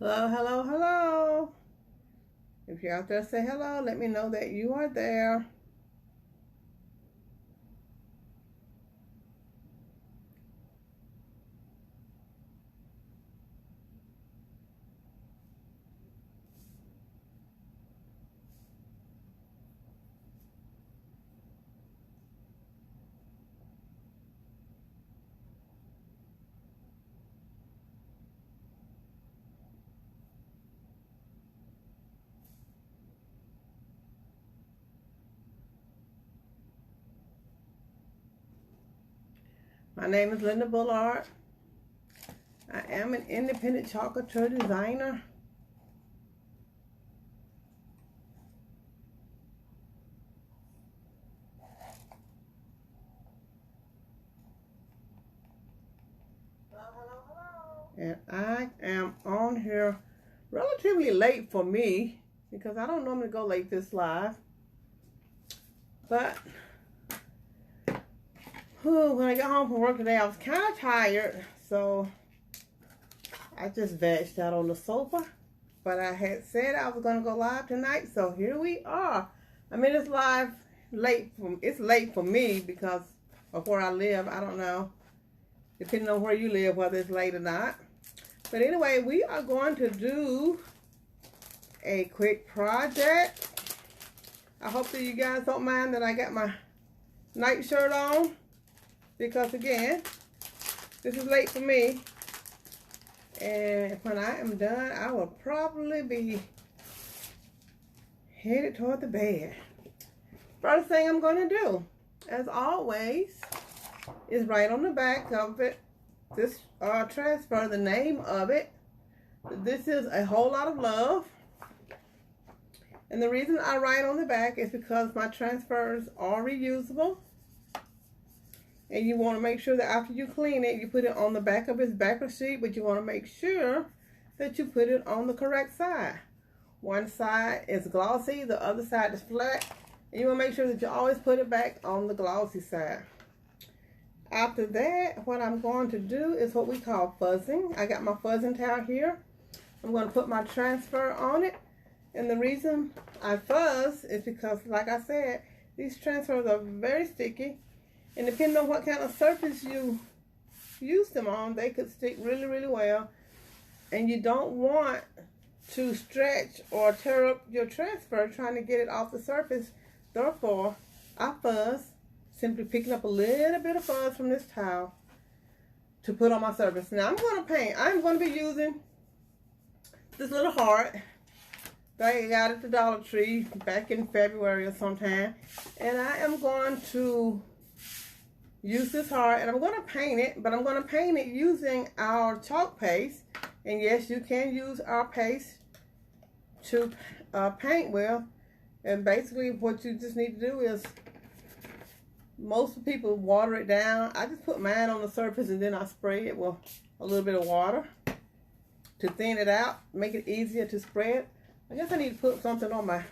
Hello, hello, hello. If you're out there, say hello. Let me know that you are there. My name is Linda Bullard. I am an independent chalk couture designer. And I am on here relatively late for me because I don't normally go late this live. But when I got home from work today, I was kind of tired. So I just vegged out on the sofa. But I had said I was going to go live tonight. So here we are. I mean, it's live late. It's late for me because of where I live. I don't know. Depending on where you live, whether it's late or not. But anyway, we are going to do a quick project. I hope that you guys don't mind that I got my night shirt on. Because again, this is late for me. And when I am done, I will probably be headed toward the bed. First thing I'm going to do, as always, is write on the back of it, this transfer, the name of it. This is A Whole Lot of Love. And the reason I write on the back is because my transfers are reusable. And you want to make sure that after you clean it, you put it on the back of its backer sheet, but you want to make sure that you put it on the correct side. One side is glossy, the other side is flat. And you want to make sure that you always put it back on the glossy side. After that, what I'm going to do is what we call fuzzing. I got my fuzzing towel here. I'm going to put my transfer on it. And the reason I fuzz is because, like I said, these transfers are very sticky. And depending on what kind of surface you use them on, they could stick really, really well. And you don't want to stretch or tear up your transfer trying to get it off the surface. Therefore, I fuzz, simply picking up a little bit of fuzz from this towel to put on my surface. Now I'm going to paint. I'm going to be using this little heart that I got at the Dollar Tree back in February or sometime. And I am going to use this heart and I'm going to paint it, but I'm going to paint it using our chalk paste. And yes, you can use our paste to paint with. And basically what you just need to do is, most people water it down. I just put mine on the surface and then I spray it with a little bit of water to thin it out, make it easier to spread. I guess I need to put something on my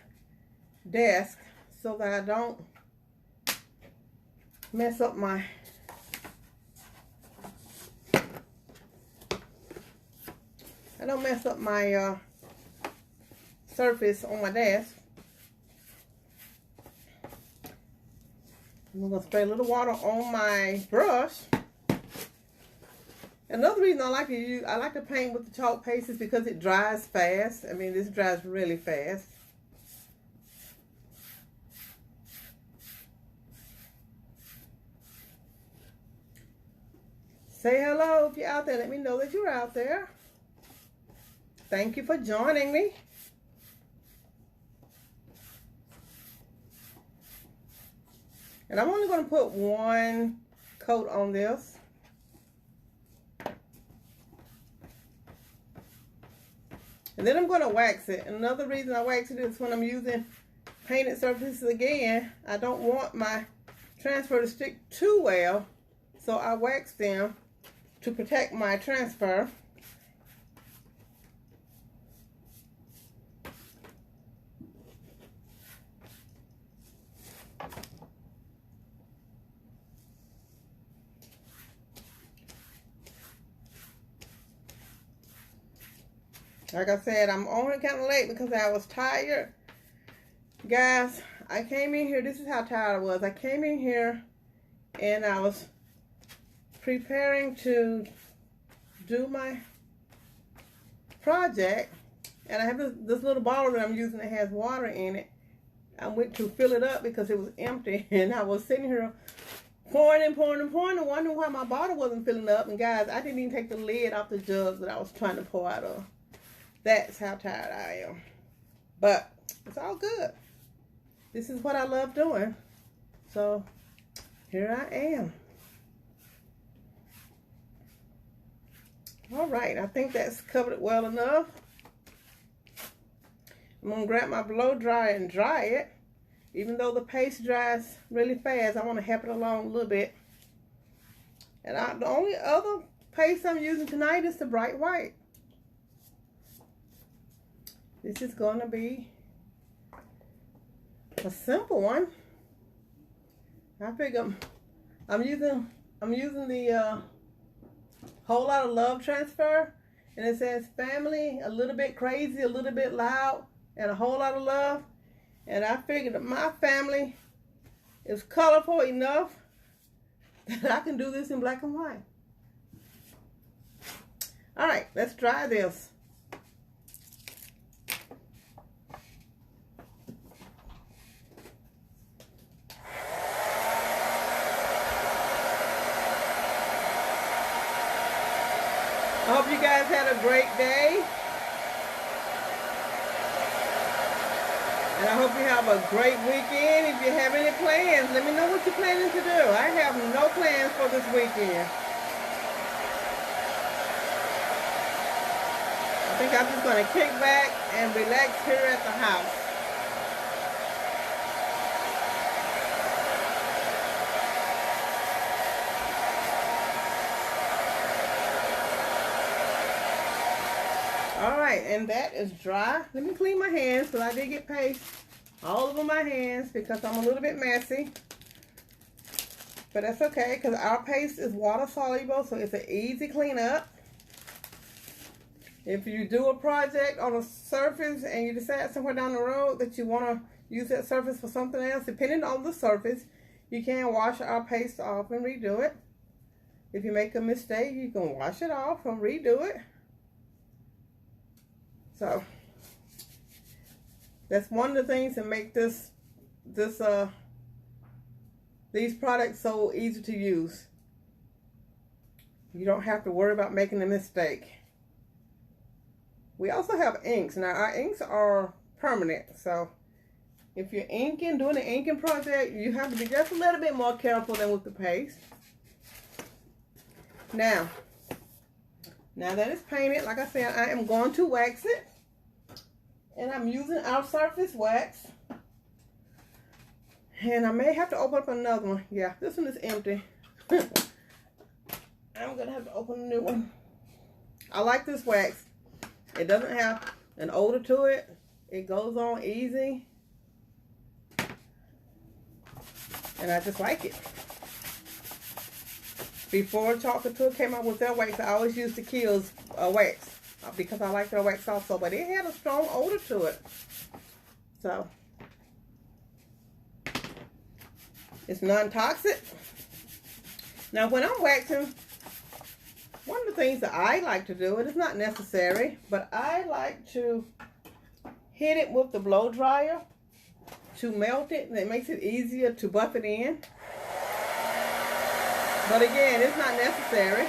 desk so that I don't mess up my surface on my desk. I'm going to spray a little water on my brush. Another reason I like to paint with the chalk paste is because it dries fast. I mean, this dries really fast. Say hello if you're out there. Let me know that you're out there. Thank you for joining me. And I'm only going to put one coat on this. And then I'm going to wax it. Another reason I wax it is when I'm using painted surfaces again, I don't want my transfer to stick too well. So I wax them to protect my transfer. Like I said, I'm only kind of late because I was tired. Guys, I came in here. This is how tired I was. I came in here and I was preparing to do my project. And I have this little bottle that I'm using that has water in it. I went to fill it up because it was empty. And I was sitting here pouring and pouring and pouring and wondering why my bottle wasn't filling up. And guys, I didn't even take the lid off the jug that I was trying to pour out of. That's how tired I am. But it's all good. This is what I love doing. So here I am. All right, I think that's covered it well enough. I'm going to grab my blow dryer and dry it. Even though the paste dries really fast, I want to help it along a little bit. And the only other paste I'm using tonight is the Bright White. This is going to be a simple one. I figure I'm using the Whole Lot of Love transfer, and it says family, a little bit crazy, a little bit loud, and a whole lot of love. And I figured that my family is colorful enough that I can do this in black and white. All right, let's try this. I hope you guys had a great day. And I hope you have a great weekend. If you have any plans, let me know what you're planning to do. I have no plans for this weekend. I think I'm just going to kick back and relax here at the house. All right, and that is dry. Let me clean my hands because I did get paste all over my hands because I'm a little bit messy. But that's okay because our paste is water soluble, so it's an easy cleanup. If you do a project on a surface and you decide somewhere down the road that you want to use that surface for something else, depending on the surface, you can wash our paste off and redo it. If you make a mistake, you can wash it off and redo it. So that's one of the things that make these products so easy to use. You don't have to worry about making a mistake. We also have inks. Now our inks are permanent, so if you're inking, doing an inking project, you have to be just a little bit more careful than with the paste. Now that it's painted, like I said, I am going to wax it. And I'm using our surface wax. And I may have to open up another one. Yeah, this one is empty. I'm going to have to open a new one. I like this wax. It doesn't have an odor to it. It goes on easy. And I just like it. Before Chocolate Tour came out with their wax, I always used the Kiehl's wax because I like their wax also, but it had a strong odor to it. So it's non-toxic. Now when I'm waxing, one of the things that I like to do, it is not necessary, but I like to hit it with the blow dryer to melt it, and it makes it easier to buff it in. But again, it's not necessary.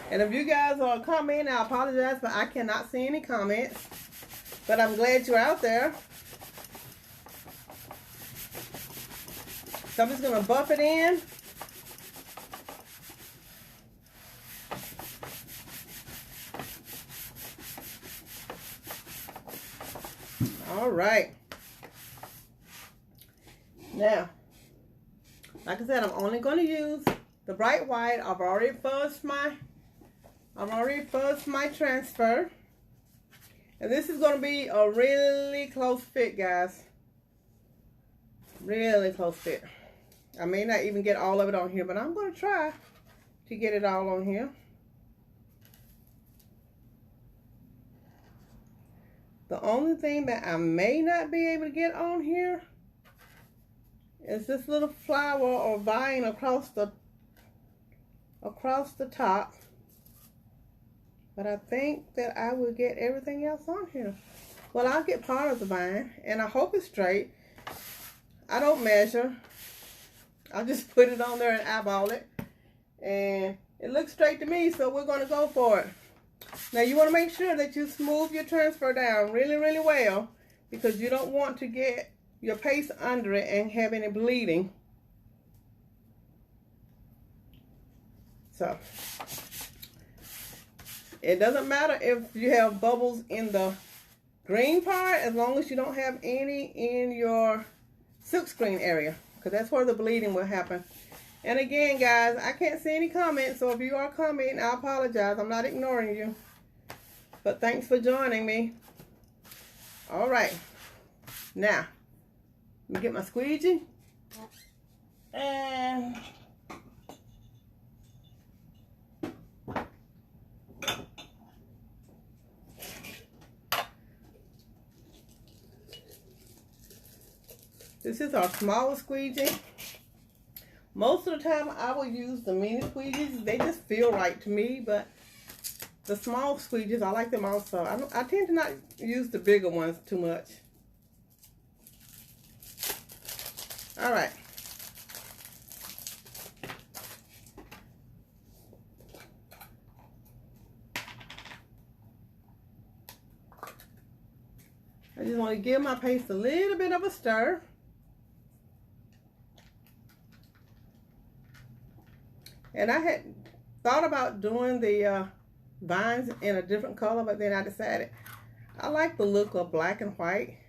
And if you guys are commenting, I apologize, but I cannot see any comments. But I'm glad you're out there. So I'm just going to buff it in. All right. Now, like I said, I'm only going to use the Bright White. I've already fuzzed my transfer. And this is going to be a really close fit, guys. Really close fit. I may not even get all of it on here, but I'm going to try to get it all on here. The only thing that I may not be able to get on here is this little flower or vine across the top. But I think that I will get everything else on here. Well, I'll get part of the vine, and I hope it's straight. I don't measure. I'll just put it on there and eyeball it. And it looks straight to me, so we're going to go for it. Now, you want to make sure that you smooth your transfer down really, really well, because you don't want to get your paste under it and have any bleeding. So, it doesn't matter if you have bubbles in the green part, as long as you don't have any in your silkscreen area, because that's where the bleeding will happen. And again, guys, I can't see any comments, so if you are commenting, I apologize. I'm not ignoring you. But thanks for joining me. All right. Now, let me get my squeegee. And this is our smaller squeegee. Most of the time, I will use the mini squeegees. They just feel right to me, but the small squeegees, I like them also. I tend to not use the bigger ones too much. All right. I just want to give my paste a little bit of a stir. And I had thought about doing the vines in a different color, but then I decided I like the look of black and white.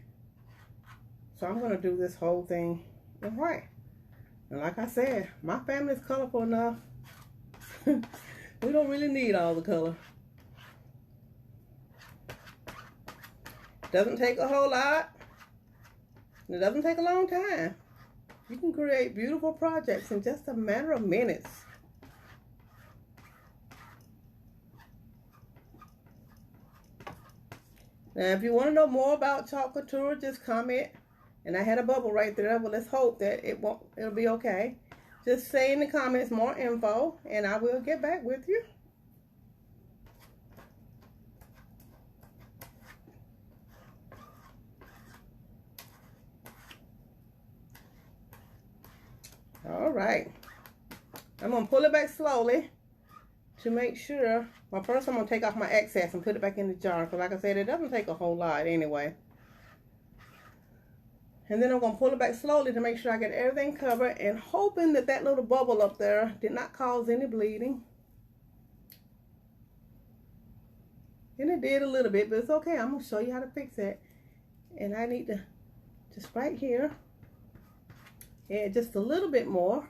So I'm going to do this whole thing in white. And like I said, my family is colorful enough. We don't really need all the color. Doesn't take a whole lot. It doesn't take a long time. You can create beautiful projects in just a matter of minutes. Now, if you want to know more about Chalk Couture, just comment. And I had a bubble right there, but let's hope that it'll be okay. Just say in the comments more info, and I will get back with you. All right. I'm going to pull it back slowly to make sure. Well, first I'm going to take off my excess and put it back in the jar. Because like I said, it doesn't take a whole lot anyway. And then I'm going to pull it back slowly to make sure I get everything covered. And hoping that that little bubble up there did not cause any bleeding. And it did a little bit, but it's okay. I'm going to show you how to fix it. And I need to, just right here, add just a little bit more.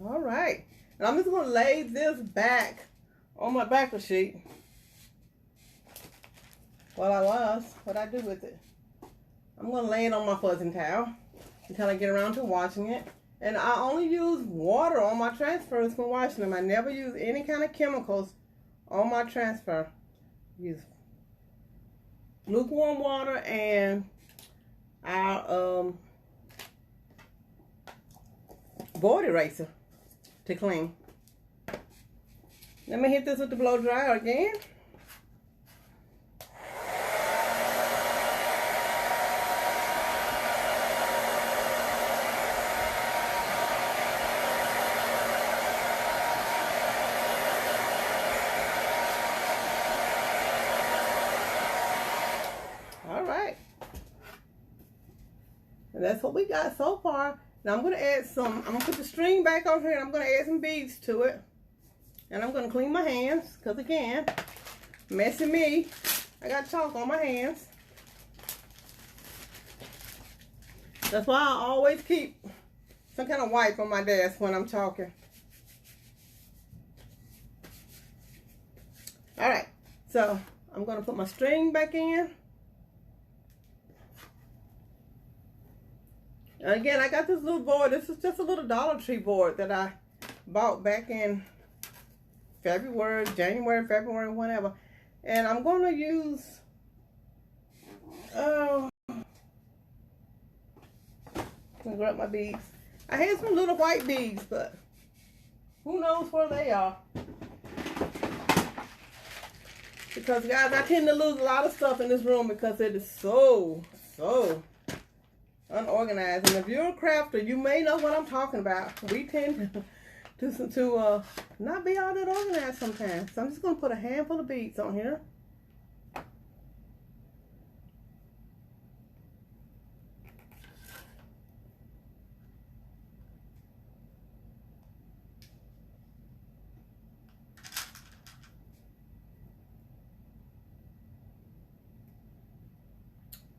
All right. And I'm just going to lay this back on my backer sheet. What I do with it. I'm going to lay it on my fuzzing towel until I get around to washing it. And I only use water on my transfers when washing them. I never use any kind of chemicals on my transfer. Use lukewarm water and our board eraser to clean. Let me hit this with the blow dryer again. All right. And that's what we got so far. Now I'm going to add I'm going to put the string back on here and I'm going to add some beads to it. And I'm going to clean my hands because again, messy me, I got chalk on my hands. That's why I always keep some kind of wipe on my desk when I'm chalking. All right, so I'm gonna put my string back in. And again, I got this little board. This is just a little Dollar Tree board that I bought back in February, January, February, whenever. And I'm gonna use, I'm gonna grab my beads. I had some little white beads, but who knows where they are. Because guys, I tend to lose a lot of stuff in this room because it is so unorganized. And if you're a crafter, you may know what I'm talking about. We tend to not be all that organized sometimes. So I'm just gonna put a handful of beads on here.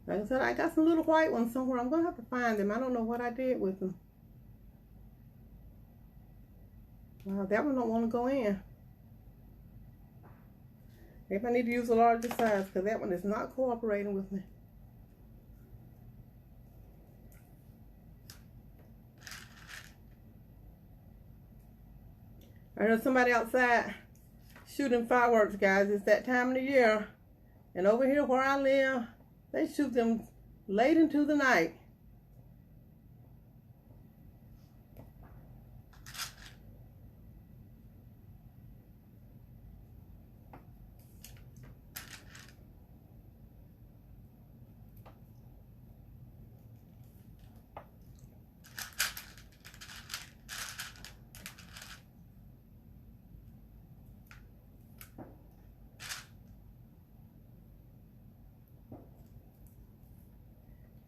Like I said, I got some little white ones somewhere. I'm going to have to find them. I don't know what I did with them. Wow, that one don't want to go in. Maybe I need to use a larger size because that one is not cooperating with me. I heard somebody outside shooting fireworks, guys. It's that time of the year. And over here where I live, they shoot them late into the night.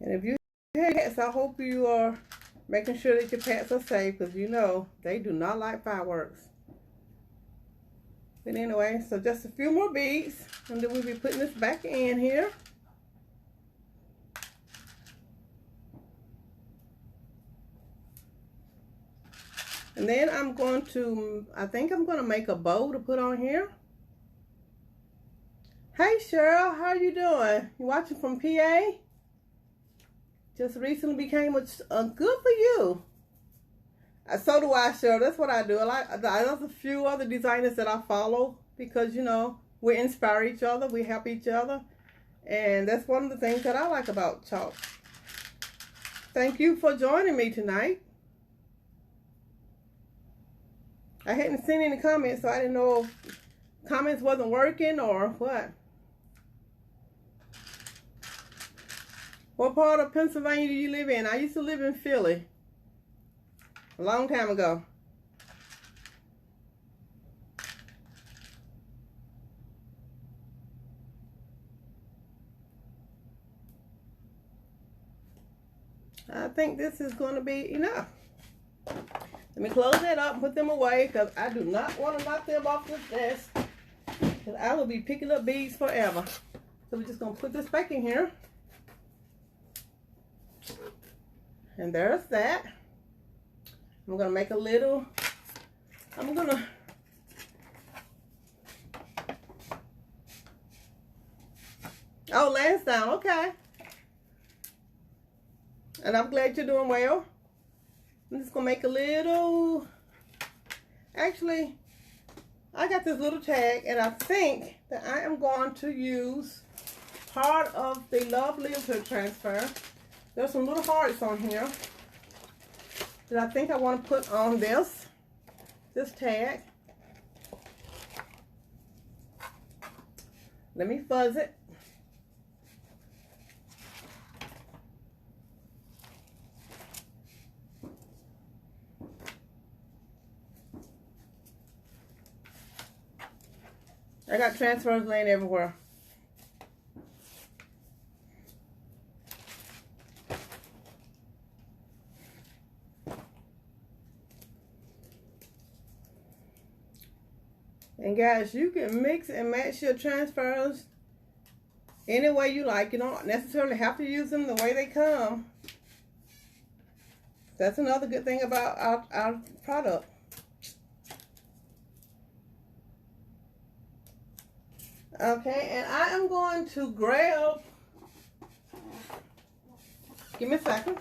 And if you have pets, I hope you are making sure that your pets are safe because you know they do not like fireworks. But anyway, so just a few more beads and then we'll be putting this back in here. And then I'm going to, I think I'm going to make a bow to put on here. Hey Cheryl, how are you doing? You watching from PA? Just recently became a good for you. So do I, Cheryl. That's what I do. There's a few other designers that I follow because, you know, we inspire each other. We help each other. And that's one of the things that I like about chalk. Thank you for joining me tonight. I hadn't seen any comments, so I didn't know if comments wasn't working or what. What part of Pennsylvania do you live in? I used to live in Philly a long time ago. I think this is going to be enough. Let me close that up and put them away because I do not want to knock them off this desk because I will be picking up beads forever. So we're just going to put this back in here. And there's that. I'm going to make a little, oh, Lansdowne, okay. And I'm glad you're doing well. I'm just going to make a little, actually, I got this little tag and I think that I am going to use part of the Love Lives Here transfer. There's some little hearts on here that I think I want to put on this tag. Let me fuzz it. I got transfers laying everywhere. And guys, you can mix and match your transfers any way you like. You don't necessarily have to use them the way they come. That's another good thing about our product. Okay, and I am going to grab, give me a second.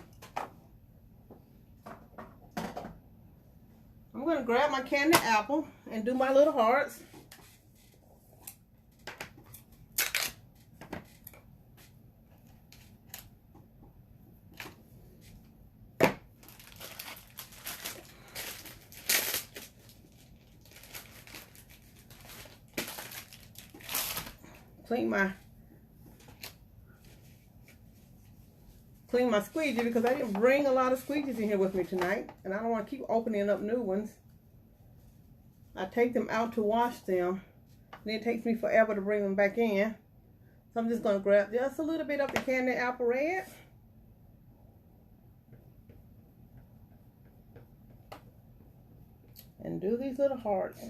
I'm going to grab my candy apple and do my little hearts. Clean my squeegee because I didn't bring a lot of squeegees in here with me tonight, and I don't want to keep opening up new ones. I take them out to wash them, and it takes me forever to bring them back in. So I'm just going to grab just a little bit of the candy apple red. And do these little hearts.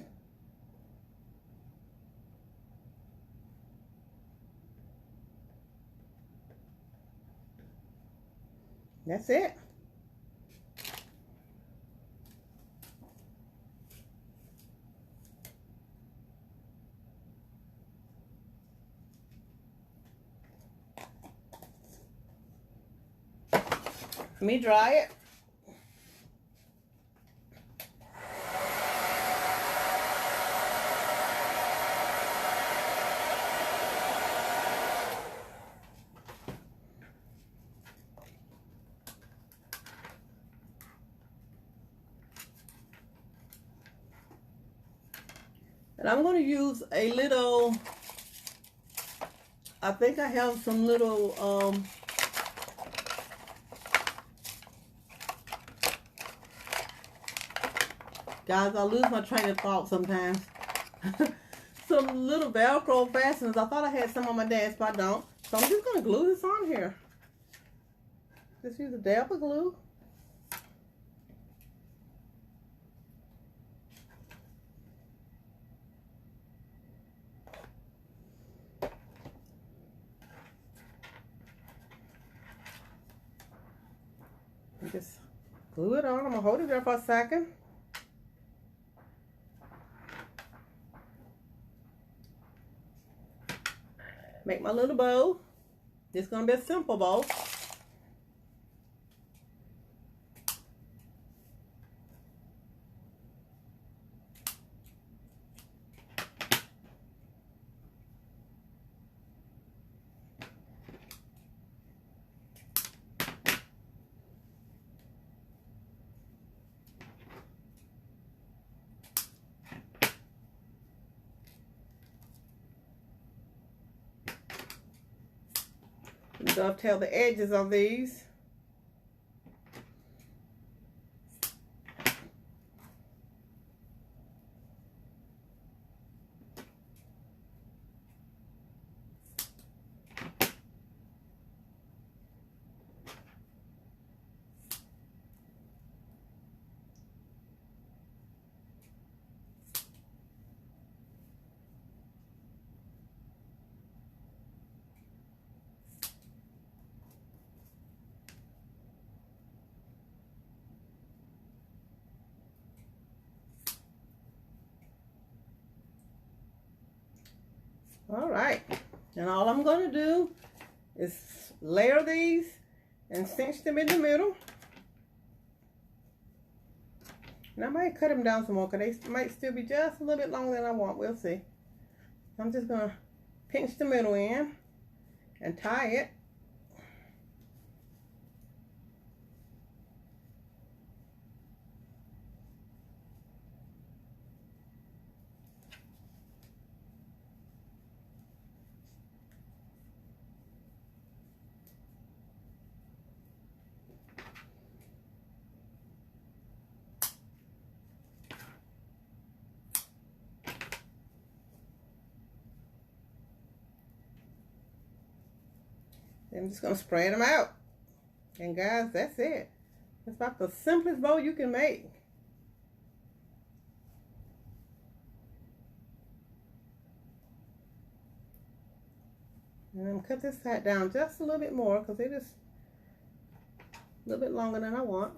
That's it. Let me dry it. And I'm going to use a little, I think I have some little, guys, I lose my train of thought sometimes. Some little Velcro fasteners. I thought I had some on my desk, but I don't. So I'm just going to glue this on here. Just use a dab of glue. And just glue it on. I'm going to hold it there for a second. Make my little bow. This is going to be a simple bow. Dovetail the edges of these. All right, and all I'm going to do is layer these and cinch them in the middle. And I might cut them down some more because they might still be just a little bit longer than I want. We'll see. I'm just going to pinch the middle in and tie it. I'm just going to spread them out. And guys, that's it. It's about the simplest bow you can make. And I'm going to cut this side down just a little bit more because it is a little bit longer than I want.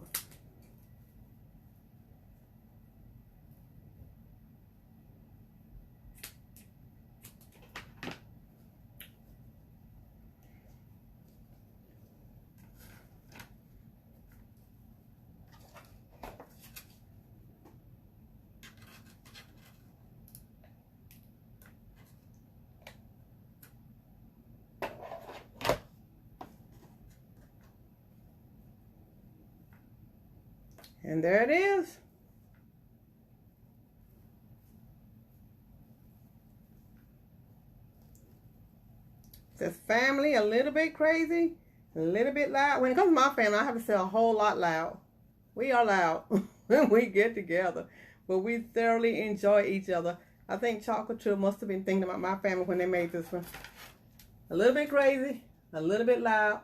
And there it is. Says family, a little bit crazy, a little bit loud. When it comes to my family, I have to say a whole lot loud. We are loud when we get together, but we thoroughly enjoy each other. I think Chocolate Trip must have been thinking about my family when they made this one. A little bit crazy, a little bit loud,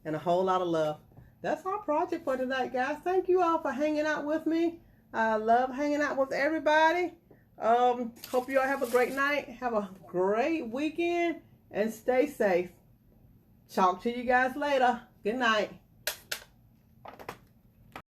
and a whole lot of love. That's our project for tonight, guys. Thank you all for hanging out with me. I love hanging out with everybody. Hope you all have a great night. Have a great weekend. And stay safe. Talk to you guys later. Good night.